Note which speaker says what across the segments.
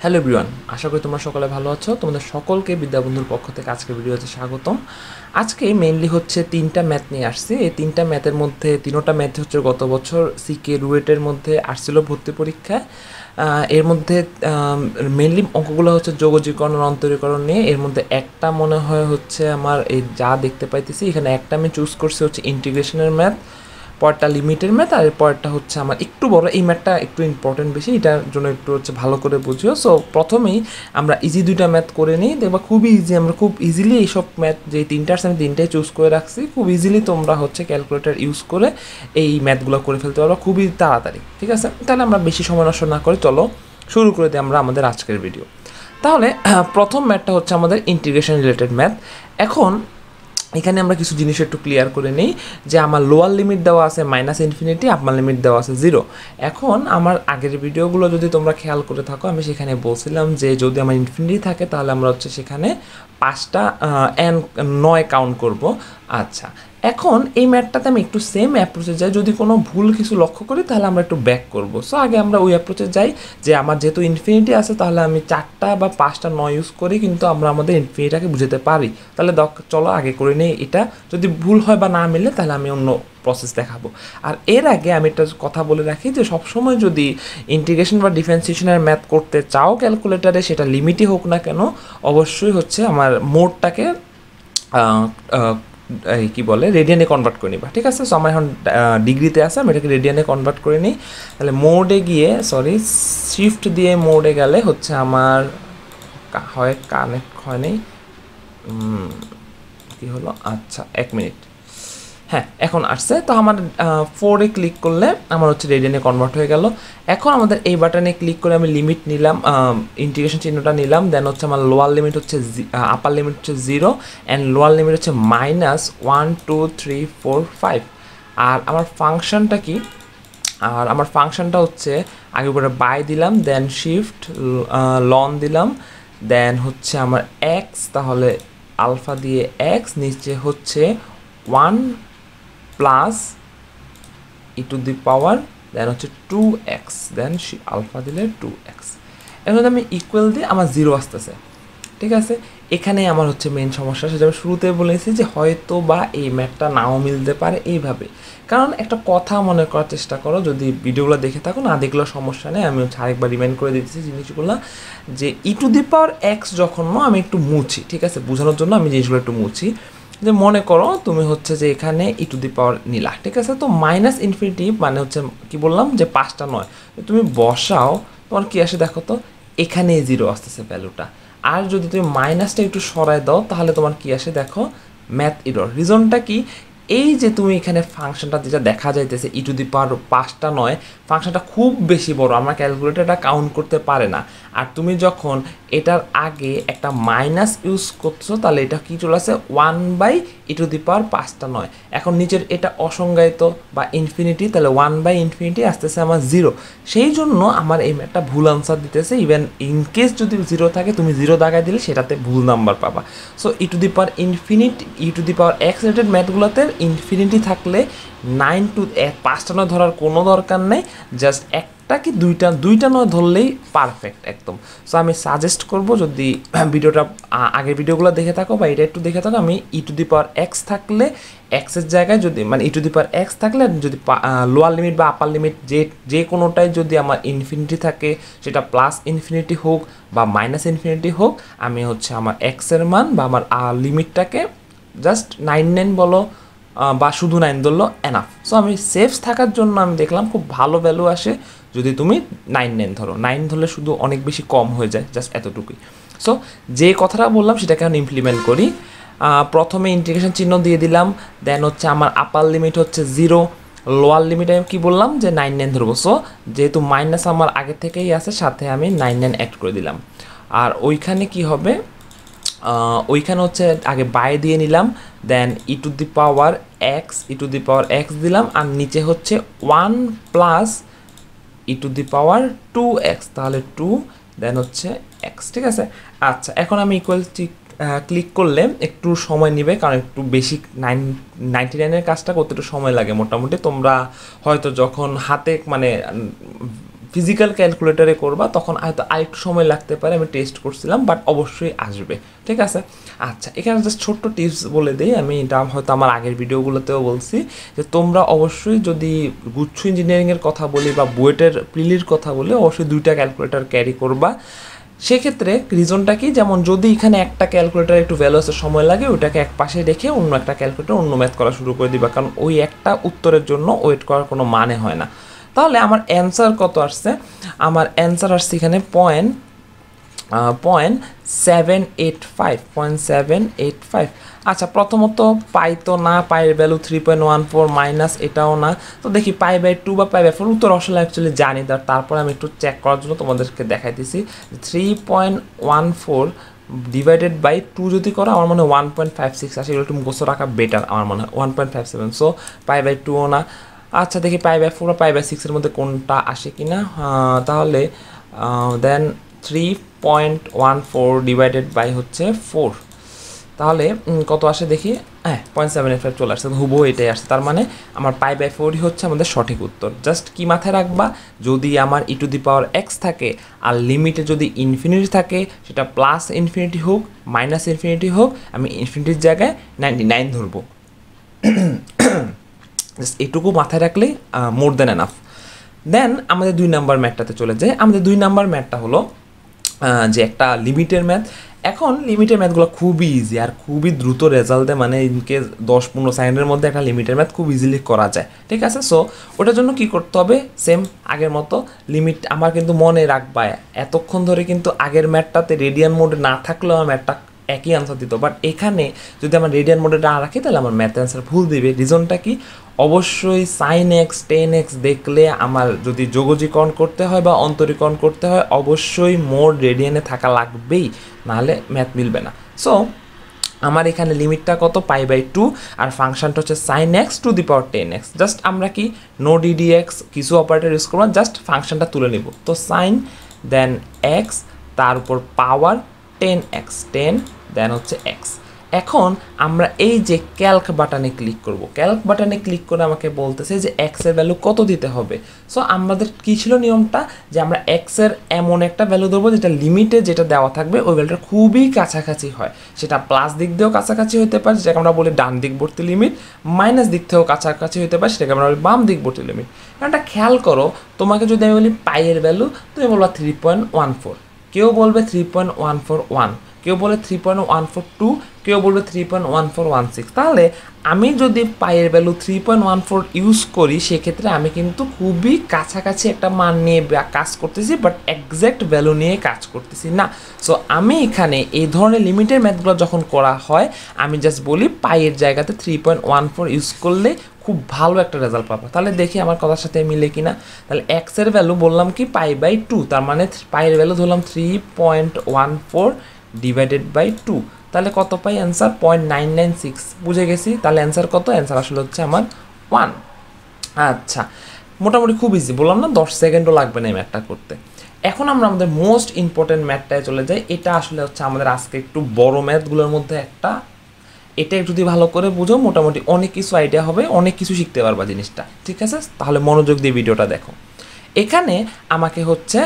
Speaker 1: Hello everyone, আশা করি তোমরা সকলে ভালো আছো। তোমাদের সকলকে বিদ্যাবন্ধুর পক্ষ থেকে আজকের ভিডিওতে স্বাগতম। আজকে মেইনলি হচ্ছে তিনটা ম্যাথ নিয়ে আসছি। এই তিনটা ম্যাথের মধ্যে তিনোটা ম্যাথ হচ্ছে গত বছর CKRuet মধ্যে আসছিল ভর্তি পরীক্ষায়। এর মধ্যে মেইনলি অঙ্কগুলো হচ্ছে যোগজীকরণ আর অন্তরীকরণ নিয়ে। এর মধ্যে একটা মনে হয় হচ্ছে আমার এই যা দেখতে পাইতেছি এখানে একটা আমি চুজ করছি হচ্ছে ইন্টিগ্রেশনের ম্যাথ, পরেরটা লিমিটের ম্যাথ, আর পরেরটা হচ্ছে আমার একটু বড়। এই ম্যাথটা একটু ইম্পর্টেন্ট বেশি, এটার জন্য একটু হচ্ছে ভালো করে বুঝিও। সো প্রথমেই আমরা ইজি দুইটা ম্যাথ করে নিই, দেখবা খুবই ইজি। আমরা খুব ইজিলি এইসব ম্যাথ যে তিনটা আছে আমি তিনটাই চুজ করে রাখছি, খুব ইজিলি তোমরা হচ্ছে ক্যালকুলেটর ইউজ করে এই ম্যাথগুলো করে ফেলতে পারবা খুবই তাড়াতাড়ি। ঠিক আছে, তাহলে আমরা বেশি সময় নষ্ট না করে চলো শুরু করে দিই আমরা আমাদের আজকের ভিডিও। তাহলে প্রথম ম্যাথটা হচ্ছে আমাদের ইন্টিগ্রেশন রিলেটেড ম্যাথ। এখন এখানে আমরা কিছু জিনিস একটু ক্লিয়ার করে নিই যে আমার লোয়ার লিমিট দেওয়া আছে -ইনফিনিটি, আপার লিমিট দেওয়া আছে 0। এখন আমার আগের ভিডিওগুলো যদি তোমরা খেয়াল করে থাকো, আমি সেখানে বলছিলাম যে যদি আমার ইনফিনিটি থাকে তাহলে আমরা হচ্ছে সেখানে 5টা 9 কাউন্ট করব। আচ্ছা, এখন এই ম্যাথটাতে আমি একটু সেম অ্যাপ্রোচে যাই। যদি কোনো ভুল কিছু লক্ষ্য করি তাহলে আমরা একটু ব্যাক করব। সো আগে আমরা ওই অ্যাপ্রোচে যাই যে আমার যেহেতু ইনফিনিটি আছে তাহলে আমি 4টা বা 5টা 9 ইউজ করি কিন্তু আমরা আমাদের ইনফিনিটিটাকে বুঝতে পারি। তাহলে চলো আগে করে নিই এটা। যদি ভুল হয় বা না মিলে তাহলে আমি অন্য প্রসেস দেখাবো। আর এর আগে আমি একটা কথা বলে রাখি যে সবসময় যদি ইন্টিগ্রেশন বা ডিফারেন্সিয়েশনের ম্যাথ করতে চাও ক্যালকুলেটারে, সেটা লিমিটই হোক না কেন, অবশ্যই হচ্ছে আমার মোডটাকে কি বলে রেডিয়ানে কনভার্ট করে নিবা। ঠিক আছে, সো আমার এখন ডিগ্রিতে আছে, আমি এটাকে রেডিয়ানে কনভার্ট করে নিই। তাহলে মোডে গিয়ে শিফট দিয়ে মোডে গেলে হচ্ছে আমার হয় কানেক্ট হয় নেই, কী হলো? আচ্ছা 1 মিনিট, হ্যাঁ এখন আসছে। তো আমার 4-এ ক্লিক করলে আমার হচ্ছে রেডিয়ানে কনভার্ট হয়ে গেল। এখন আমাদের এই বাটনে ক্লিক করে আমি লিমিট নিলাম, ইন্টিগ্রেশন চিহ্নটা নিলাম। দেন হচ্ছে আমার লোয়ার লিমিট হচ্ছে আপার লিমিট হচ্ছে 0 অ্যান্ড লোয়ার লিমিট হচ্ছে -1 2 3 4 5। আর আমার ফাংশনটা কি? আর আমার ফাংশনটা হচ্ছে আগে উপরে বাই দিলাম, দেন শিফট লন দিলাম, দেন হচ্ছে আমার এক্স, তাহলে আলফা দিয়ে এক্স, নিচে হচ্ছে 1 প্লাস e⁻, দেন হচ্ছে 2x, দেন আলফা দিলে 2x। এখন আমি ইকুয়াল দিয়ে আমার 0 আসতেছে। ঠিক আছে, এখানে আমার হচ্ছে মেন সমস্যা, সেটা আমি শুরুতে বলেছি যে হয়তো বা এই ম্যাথটা নাও মিলতে পারে এইভাবে। কারণ একটা কথা মনে করার চেষ্টা করো, যদি ভিডিওগুলো দেখে থাকো, না দেখলেও সমস্যা নেই, আমি হচ্ছে আরেকবার রিমাইন্ড করে দিতেছি জিনিসগুলো। যে e⁻x যখন আমি একটু মুছি, ঠিক আছে, বোঝানোর জন্য আমি জিনিসগুলো একটু মুছি। যে মনে করো তুমি হচ্ছে যে এখানে e⁻ নিলা, ঠিক আছে, তো -ইনফিনিটি মানে হচ্ছে কি বললাম যে 5টা 9 তুমি বসাও, তোমার কি আসে দেখো তো, এখানে 0 আসতেছে ভ্যালুটা। আর যদি তুমি মাইনাসটা একটু সরায় দাও তাহলে তোমার কি আসে দেখো, ম্যাথ এরর। রিজনটা কি? এই যে তুমি এখানে ফাংশনটা যেটা দেখা যাইতেছে e⁻5টা 9, ফাংশনটা খুব বেশি বড়, আমরা ক্যালকুলেটরটা কাউন্ট করতে পারে না। আর তুমি যখন এটার আগে একটা মাইনাস ইউজ করছো তাহলে এটা কি চলে আসে 1/e⁻5টা 9। এখন নিচের এটা অসংজ্ঞায়িত বা ইনফিনিটি, তাহলে 1/∞ আসতেছে আমার 0। সেই জন্য আমার এই ম্যাথটা ভুল আনসার দিতেছে। ইভেন ইনকেস যদি 0 থাকে তুমি 0 দাগায় দিলে সেটাতে ভুল নাম্বার পাবা। সো e⁻x রিলেটেড ম্যাথগুলোতে ইনফিনিটি থাকলে 5টা 9 ধরার কোনো দরকার নেই, জাস্ট একটা কি দুইটা 9 ধরলেই পারফেক্ট একদম। সো আমি সাজেস্ট করব, যদি ভিডিওটা আগের ভিডিওগুলো দেখে থাকো বা এটা একটু দেখে থাকো, আমি e⁻x থাকলে এক্সের জায়গায় যদি মানে e⁻x থাকলে যদি লোয়ার লিমিট বা আপার লিমিট যে কোনোটাই যদি আমার ইনফিনিটি থাকে, সেটা +∞ হোক বা -∞ হোক, আমি হচ্ছে আমার এক্সের মান বা আমার লিমিটটাকে জাস্ট 9 বলো বা শুধু 9 ধরলো এনাফ। সো আমি সেফ থাকার জন্য আমি দেখলাম খুব ভালো ভ্যালু আসে যদি তুমি 9 ধরো। 9 ধরলে শুধু অনেক বেশি কম হয়ে যায়, জাস্ট এতটুকুই। সো যে কথাটা বললাম সেটাকে আমি ইমপ্লিমেন্ট করি। প্রথমে ইন্টিগ্রেশন চিহ্ন দিয়ে দিলাম, দেন হচ্ছে আমার আপার লিমিট হচ্ছে 0, লোয়ার লিমিট আমি কী বললাম যে 9 ধরবো। সো যেহেতু মাইনাস আমার আগে থেকেই আছে, সাথে আমি 9 অ্যাড করে দিলাম। আর ওইখানে কি হবে, ওইখানে হচ্ছে আগে বাই দিয়ে নিলাম, দেন e⁻x দিলাম, আর নিচে হচ্ছে 1 প্লাস e⁻2x, তাহলে 2, দেন হচ্ছে x। ঠিক আছে, আচ্ছা এখন আমি ইকুয়াল ক্লিক করলে একটু সময় নেবে, কারণ একটু বেশি 99-এর কাজটা করতে একটু সময় লাগে মোটামুটি। তোমরা হয়তো যখন হাতে মানে ফিজিক্যাল ক্যালকুলেটরে করবা তখন হয়তো আরেকটু সময় লাগতে পারে, আমি টেস্ট করছিলাম, বাট অবশ্যই আসবে, ঠিক আছে। আচ্ছা, এখানে জাস্ট ছোট্ট টিপস বলে দিই, আমি এটা হয়তো আমার আগের ভিডিওগুলোতেও বলছি যে তোমরা অবশ্যই যদি গুচ্ছ ইঞ্জিনিয়ারিংয়ের কথা বলি বা বুয়েটের প্রিলির কথা বলি, অবশ্যই 2টা ক্যালকুলেটর ক্যারি করবা। সেক্ষেত্রে রিজনটা কি, যেমন যদি এখানে একটা ক্যালকুলেটার একটু ভ্যালুসের সময় লাগে, ওইটাকে এক পাশে রেখে অন্য একটা ক্যালকুলেটর অন্য ম্যাথ করা শুরু করে দিবা, কারণ ওই একটা উত্তরের জন্য ওয়েট করার কোনো মানে হয় না। তাহলে আমার অ্যান্সার কত আসছে, আমার অ্যান্সার আসছে এখানে 0.785। আচ্ছা, প্রথমত পাই তো না, পাইয়ের ভ্যালু 3.14 মাইনাস এটাও না, তো দেখি π/2 বা π/4 উত্তর আসলে অ্যাকচুয়ালি জানি, তারপর আমি একটু চেক করার জন্য তোমাদেরকে দেখাইতেছি। 3.14 ডিভাইডেড বাই 2 যদি করো আমার মনে হয় 1.56 আসে, এগুলো একটু মুখস্থ রাখা বেটার আমার মনে হয়, 1.57, সো π/2ও না। আচ্ছা, দেখি π/4 বা π/6 এর মধ্যে কোনটা আসে কিনা, তাহলে দেন 3.14 ডিভাইডেড বাই হচ্ছে 4, তাহলে কত আসে দেখি, 0.785 চলে আসছে, হুবহু এটাই আসছে, তার মানে আমার π/4ই হচ্ছে আমাদের সঠিক উত্তর। জাস্ট কি মাথায় রাখবা, যদি আমার e⁻x থাকে আর লিমিটে যদি ইনফিনিটি থাকে, সেটা প্লাস ইনফিনিটি হোক মাইনাস ইনফিনিটি হোক, আমি ইনফিনিটির জায়গায় 99 ধরবো। জাস্ট এটুকু মাথায় রাখলেই মোর দেন এনাফ। দেন আমাদের 2 নাম্বার ম্যাথটাতে চলে যায়। আমাদের 2 নাম্বার ম্যাথটা হলো যে একটা লিমিটের ম্যাথ। এখন লিমিটের ম্যাথগুলো খুবই ইজি আর খুবই দ্রুত রেজাল্ট দেয়, মানে ইনকেস 10-15 সেকেন্ডের মধ্যে একটা লিমিটের ম্যাথ খুব ইজিলি করা যায়, ঠিক আছে। সো ওটার জন্য কি করতে হবে, সেম আগের মতো লিমিট আমার কিন্তু মনে রাখবা, এতক্ষণ ধরে কিন্তু আগের ম্যাথটাতে রেডিয়ান মোডে না থাকলেও আমার ম্যাথটা একই আনসার দিত, বাট এখানে যদি আমার রেডিয়ান মোডে না রাখি তাহলে আমার ম্যাথ অ্যান্সার ভুল দিবে। রিজনটা কি, অবশ্যই sin x tan x দেখলে আমার যদি যোগজীকরণ করতে হয় বা অন্তরীকরণ করতে হয়, অবশ্যই মোড রেডিয়ানে থাকা লাগবেই, নাহলে ম্যাথ মিলবে না। সো আমার এখানে লিমিটটা কত, π/2, আর ফাংশনটা হচ্ছে sin x to the power 10x। Just আমরা কি নো ddx কিছু অপারেটর ইউজ করবো, জাস্ট ফাংশনটা তুলে নিব, তো sin দেন x তার উপর পাওয়ার 10x 10 দেন হচ্ছে x। এখন আমরা এই যে ক্যালক বাটনে ক্লিক করব, ক্যালক বাটনে ক্লিক করে আমাকে বলতেছে যে x এর ভ্যালু কত দিতে হবে। সো আমাদের কি ছিল নিয়মটা, যে আমরা x এর এমন একটা ভ্যালু দেবো যেটা লিমিটে যেটা দেওয়া থাকবে ওই ভ্যালুটা খুবই কাছাকাছি হয়, সেটা প্লাস দিক দিয়েও কাছাকাছি হতে পারে যেটাকে আমরা বলি ডান দিকবর্তী লিমিট, মাইনাস দিক থেকেও কাছাকাছি হতে পারে সেটাকে আমরা বলি বাম দিকবর্তী লিমিট। এটা খেয়াল করো, তোমাকে যদি আমি বলি পাইয়ের ভ্যালু, তুমি বলবা 3.14, কেউ বলবে 3.141, কেউ বলে 3.142, কেউ বলবে 3.1416। তাহলে আমি যদি পাইয়ের ভ্যালু 3.14 ইউজ করি, সেক্ষেত্রে আমি কিন্তু খুবই কাছাকাছি একটা মান নিয়ে কাজ করতেছি, বাট এক্স্যাক্ট ভ্যালু নিয়ে কাজ করতেছি না। সো আমি এখানে এই ধরনের লিমিটের ম্যাথগুলো যখন করা হয়, আমি জাস্ট বলি পাইয়ের জায়গাতে 3.14 ইউজ করলে খুব ভালো একটা রেজাল্ট পাবো। তাহলে দেখি আমার কথার সাথে মিলে কিনা। তাহলে x এর ভ্যালু বললাম কি π/2, তার মানে পাইয়ের ভ্যালু ধরলাম 3.14 ডিভাইডেড বাই 2, তাহলে কত পাই অ্যান্সার 0.996, বুঝে গেছি। তাহলে অ্যান্সার কত, অ্যান্সার আসলে হচ্ছে আমার 1। আচ্ছা, মোটামুটি খুব ইজি, বললাম না 10 সেকেন্ডও লাগবে না এই ম্যাথটা করতে। এখন আমরা আমাদের মোস্ট ইম্পর্টেন্ট ম্যাথটায় চলে যাই। এটা আসলে হচ্ছে আমাদের আজকে একটু বড় ম্যাথগুলোর মধ্যে একটা, এটা যদি ভালো করে বুঝো মোটামুটি অনেক কিছু আইডিয়া হবে, অনেক কিছু শিখতে পারবা জিনিসটা, ঠিক আছে। তাহলে মনোযোগ দিয়ে ভিডিওটা দেখো। এখানে আমাকে হচ্ছে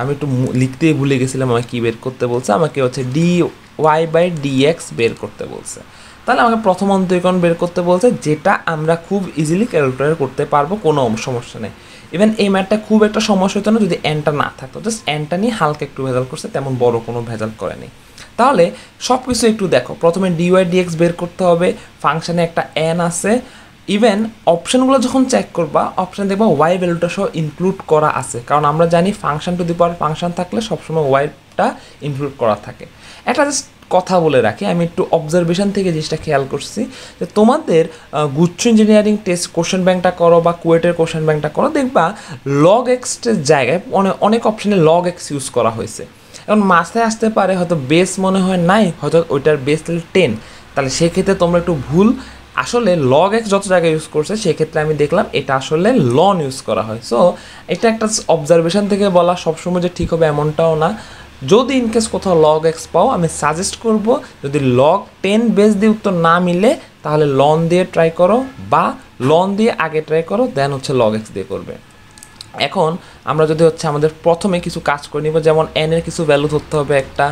Speaker 1: আমি একটু লিখতেই ভুলে গেছিলাম, আমাকে কী বের করতে বলছে, আমাকে হচ্ছে dy/dx বের করতে বলছে। তাহলে আমাকে প্রথম অন্তরীকরণ বের করতে বলছে, যেটা আমরা খুব ইজিলি ক্যালকুলেট করতে পারবো, কোনো সমস্যা নেই। ইভেন এই ম্যাথটা খুব একটা সমস্যা হতো না যদি এনটা না থাকতো, জাস্ট এনটা নিয়ে হালকা একটু ভেজাল করছে, তেমন বড় কোনো ভেজাল করেনি। তাহলে সব কিছু একটু দেখো, প্রথমে dy/dx বের করতে হবে, ফাংশানে একটা n আছে, ইভেন অপশানগুলো যখন চেক করবা, অপশান দেখবা ওয়াই ভ্যালুটা সহ ইনক্লুড করা আছে, কারণ আমরা জানি function to the power function থাকলে সবসময় ওয়াইটা ইনক্লুড করা থাকে। একটা জাস্ট কথা বলে রাখি, আমি একটু অবজারভেশন থেকে জিনিসটা খেয়াল করছি যে তোমাদের গুচ্ছ ইঞ্জিনিয়ারিং টেস্ট কোশ্চেন ব্যাংকটা করো বা কুয়েটের কোশ্চেন ব্যাংকটা করো, দেখবা লগ এক্সের জায়গায় অনেক অপশানে লগ এক্স ইউজ করা হয়েছে। এখন মাথায় আসতে পারে হয়তো বেস মনে হয় নাই, হয়তো ওইটার বেস 10, তাহলে সেক্ষেত্রে তোমরা একটু ভুল, আসলে লগ এক্স যত জায়গায় ইউজ করছে সেক্ষেত্রে আমি দেখলাম এটা আসলে লন ইউজ করা হয়। সো এটা একটা অবজারভেশন থেকে বলা, সবসময় যে ঠিক হবে এমনটাও না। যদি ইনকেস কোথাও লগ এক্স পাও, আমি সাজেস্ট করব যদি log 10 বেস দিয়ে উত্তর না মিলে তাহলে লন দিয়ে ট্রাই করো, বা লন দিয়ে আগে ট্রাই করো, দেন হচ্ছে log এক্স দিয়ে করবে। এখন আমরা যদি হচ্ছে আমাদের প্রথমে কিছু কাজ করে নিব, যেমন n এর কিছু ভ্যালু ধরতে হবে, একটা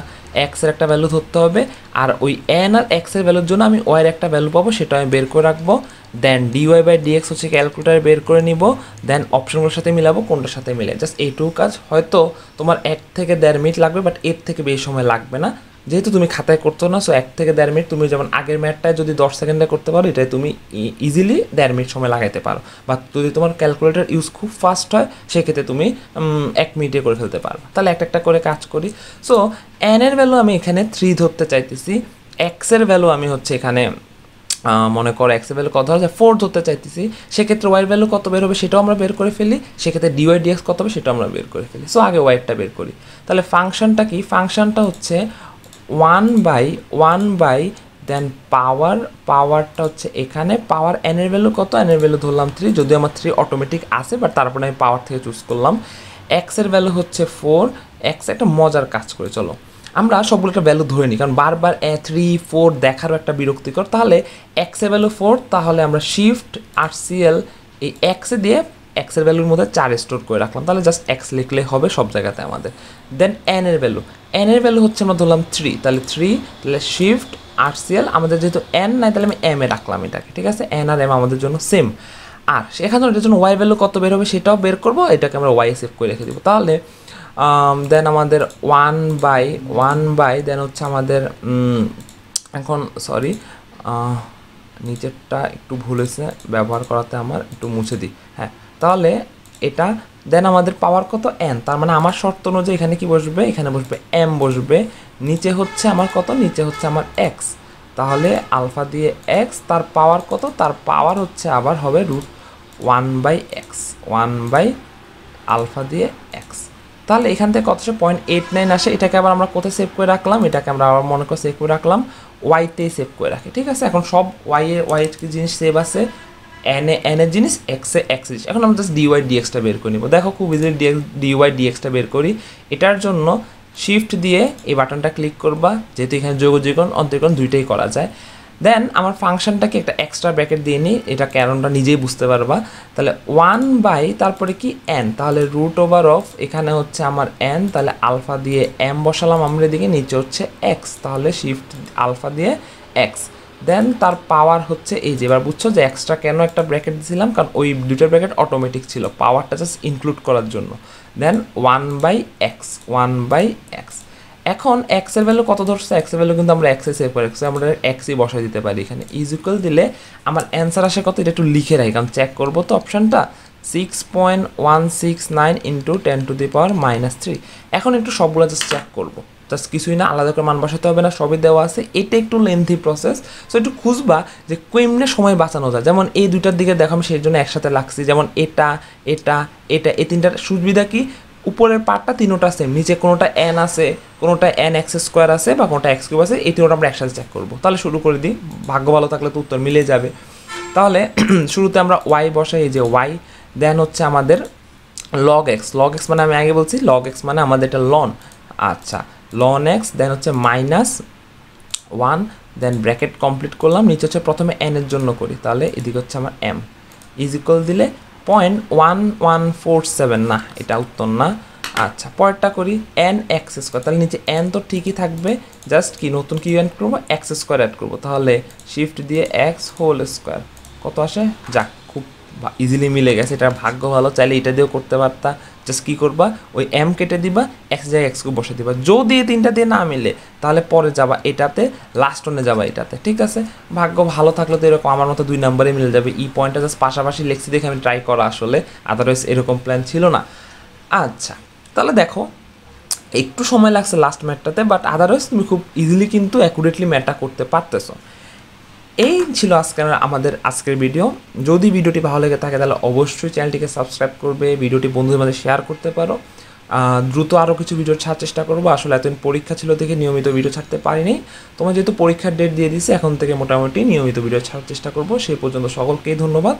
Speaker 1: x এর একটা ভ্যালু ধরতে হবে, আর ওই n আর x এর ভ্যালুর জন্য আমি y এর একটা ভ্যালু পাবো, সেটা আমি বের করে রাখবো। দেন dy/dx হচ্ছে ক্যালকুলেটারে বের করে নিব, দেন অপশনগুলোর সাথে মিলাবো কোনটার সাথে মিলে, জাস্ট এইটুকু কাজ। হয়তো তোমার 1 থেকে 1.5 মিনিট লাগবে, বাট এর থেকে বেশি সময় লাগবে না, যেহেতু তুমি খাতায় করতো না। সো 1 থেকে 1.5 মিনিট, তুমি যেমন আগের ম্যাথটায় যদি 10 সেকেন্ডে করতে পারো, এটাই তুমি ইজিলি 1.5 মিনিট সময় লাগাইতে পারো। বা যদি তোমার ক্যালকুলেটর ইউজ খুব ফাস্ট হয়, সেক্ষেত্রে তুমি 1 মিনিটে করে ফেলতে পারো। তাহলে একটা একটা করে কাজ করি। সো n এর ভ্যালু আমি এখানে 3 ধরতে চাইতেছি, x এর ভ্যালু আমি হচ্ছে এখানে মনে করো x এর ভ্যালু কত ধরা যায় 4 ধরতে চাইতেছি, সেক্ষেত্রে y এর ভ্যালু কত বের হবে সেটাও আমরা বের করে ফেলি, সেক্ষেত্রে dy/dx কত হবে সেটাও আমরা বের করে ফেলি। সো আগে y এরটা বের করি। তাহলে ফাংশনটা কি? ফাংশনটা হচ্ছে 1/1 দেন পাওয়ারটা হচ্ছে এখানে পাওয়ার n এর ভ্যালু কত, n এর ভ্যালু ধরলাম 3, যদিও আমার 3 অটোমেটিক আছে, বাট তারপরে আমি পাওয়ার থেকে চুজ করলাম। x এর ভ্যালু হচ্ছে 4, x একটা মজার কাজ করে, চলো আমরা সবগুলো একটা ভ্যালু ধরে নিই, কারণ বারবার 3 4 দেখারও একটা বিরক্তিকর। তাহলে x এর ভ্যালু 4, তাহলে আমরা শিফট RCL এই x এ দিয়ে x এর ভ্যালুর মধ্যে 4 স্টোর করে রাখলাম, তাহলে জাস্ট x লিখলে হবে সব জায়গাতে আমাদের। দেন n এর ভ্যালু হচ্ছে আমরা ধরলাম 3, তাহলে শিফট RCL, আমাদের যেহেতু n নাই তাহলে আমি m এ রাখলাম এটাকে, ঠিক আছে? n আর m আমাদের জন্য সেম। আর এখানে এটার জন্য y ভ্যালু কত বের হবে সেটাও বের করবো, এটাকে আমরা y সেভ করে রেখে দিব। তাহলে দেন আমাদের 1/1 দেন হচ্ছে আমাদের এখন সরি নিচেরটা একটু ভুল হয়েছে ব্যবহার করাতে, আমার একটু মুছে দিই। হ্যাঁ, তাহলে এটা দেন আমাদের পাওয়ার কত n, তার মানে আমার শর্ত অনুযায়ী এখানে কি বসবে, এখানে বসবে m বসবে, নিচে হচ্ছে আমার কত, নিচে হচ্ছে আমার x, তাহলে আলফা দিয়ে x, তার পাওয়ার কত, তার পাওয়ার হচ্ছে আবার হবে √1/x, 1 আলফা দিয়ে x। তাহলে এখান থেকে কত 0.89 আসে, এটাকে আবার আমরা কোথায় সেভ করে রাখলাম, এটাকে আমরা আবার মনে করে সেভ করে রাখলাম ওয়াইতেই সেভ করে রাখি, ঠিক আছে? এখন সব ওয়াই এর কি জিনিস সেভ আছে, n এর জিনিস, x জিনিস। এখন আমরা জাস্ট dy/dxটা বের করে নিব। দেখো খুব ইজিলি dy/dxটা বের করি। এটার জন্য শিফট দিয়ে এই বাটনটা ক্লিক করবা, যেহেতু এখানে যোগজীকরণ অন্তরীকরণ দুইটাই করা যায়। দেন আমার ফাংশনটাকে একটা এক্সট্রা ব্র্যাকেট দিয়ে নিই, এটা ক্যারনটা নিজেই বুঝতে পারবা। তাহলে 1 তারপরে কি n, তাহলে √of এখানে হচ্ছে আমার n, তাহলে আলফা দিয়ে m বসালাম আমরা এদিকে, নিচে হচ্ছে x, তাহলে শিফট আলফা দিয়ে x। দেন তার পাওয়ার হচ্ছে এই যে, এবার বুঝছো যে এক্সট্রা কেন একটা ব্র্যাকেট দিয়েছিলাম, কারণ ওই দুটো ব্র্যাকেট অটোমেটিক ছিল, পাওয়ারটা জাস্ট ইনক্লুড করার জন্য। দেন 1/x। এখন x এর ভ্যালু কত ধরছে, x এর ভ্যালু কিন্তু আমরা x এ সেভ করে রাখছি, আমরা x-ই বসাই দিতে পারি এখানে। ইকুয়াল দিলে আমার অ্যান্সার আসে কত, এটা একটু লিখে রাখি কারণ চেক করবো তো অপশনটা, 6.169 × 10⁻³ এখন একটু সবগুলো জাস্ট চেক করবো, জাস্ট কিছুই না, আলাদা করে মান বসাতে হবে না, সবই দেওয়া আছে। এটা একটু লেন্থি প্রসেস, সো একটু খুঁজবা যে কেমনে সময় বাঁচানো যায়। যেমন এই দুইটার দিকে দেখো আমি সেই জন্য একসাথে লাগছি, যেমন এটা এই তিনটার সুবিধা কি, উপরের পার্টটা তিনোটা সেম, নিচে কোনোটা n আছে, কোনোটা n(x²) আছে বা কোনোটা x³ আছে, এই তিনোটা আমরা একসাথে চেক করবো। তাহলে শুরু করে দিই, ভাগ্য ভালো থাকলে তো উত্তর মিলে যাবে। তাহলে শুরুতে আমরা y বসাই, এই যে y, দেন হচ্ছে আমাদের log x মানে আমি আগে বলছি log x মানে আমাদের এটা লন, আচ্ছা ln x, দেন হচ্ছে -1, দেন ব্র্যাকেট কমপ্লিট করলাম, নিচে হচ্ছে প্রথমে n এর জন্য করি, তাহলে এদিকে হচ্ছে আমার m ইকুয়াল দিলে 0.1147, না এটা উত্তর না। আচ্ছা পরেরটা করি n(x²), তাহলে নিচে n তো ঠিকই থাকবে, জাস্ট কি নতুন কি অ্যাড করবো, x² অ্যাড করবো, তাহলে শিফট দিয়ে x² কত আসে, যাক খুব ইজিলি মিলে গেছে, এটা ভাগ্য ভালো, চাইলে এটা দিয়েও করতে পারতা। জাস্ট কী করবা, ওই m কেটে দিবা, x জায়গায় x বসে দিবা, যদি এই তিনটা দিয়ে না মিলে তাহলে পরে যাবা এটাতে, লাস্ট ওনে যাবা এটাতে, ঠিক আছে? ভাগ্য ভালো থাকলে তো এরকম আমার মতো 2 নাম্বারে মিলে যাবে। ই পয়েন্টটা জাস্ট পাশাপাশি লেখছি দেখে আমি ট্রাই করা, আসলে আদারওয়াইজ এরকম প্ল্যান ছিল না। আচ্ছা তাহলে দেখো একটু সময় লাগছে লাস্ট ম্যাথটাতে, বাট আদারওয়াইজ তুমি খুব ইজিলি কিন্তু অ্যাকুরেটলি ম্যাথটা করতে পারতেছো। এই ছিল আমাদের আজকের ভিডিও। যদি ভিডিওটি ভালো লেগে থাকে তাহলে অবশ্যই চ্যানেলটিকে সাবস্ক্রাইব করবে, ভিডিওটি বন্ধুদের মধ্যে শেয়ার করতে পারো। দ্রুত আরও কিছু ভিডিও ছাড়ার চেষ্টা করবো, আসলে এতদিন পরীক্ষা ছিল দেখে নিয়মিত ভিডিও ছাড়তে পারিনি। তোমার যেহেতু পরীক্ষার ডেট দিয়ে দিয়েছে, এখন থেকে মোটামুটি নিয়মিত ভিডিও ছাড়ার চেষ্টা করবো। সেই পর্যন্ত সকলকেই ধন্যবাদ।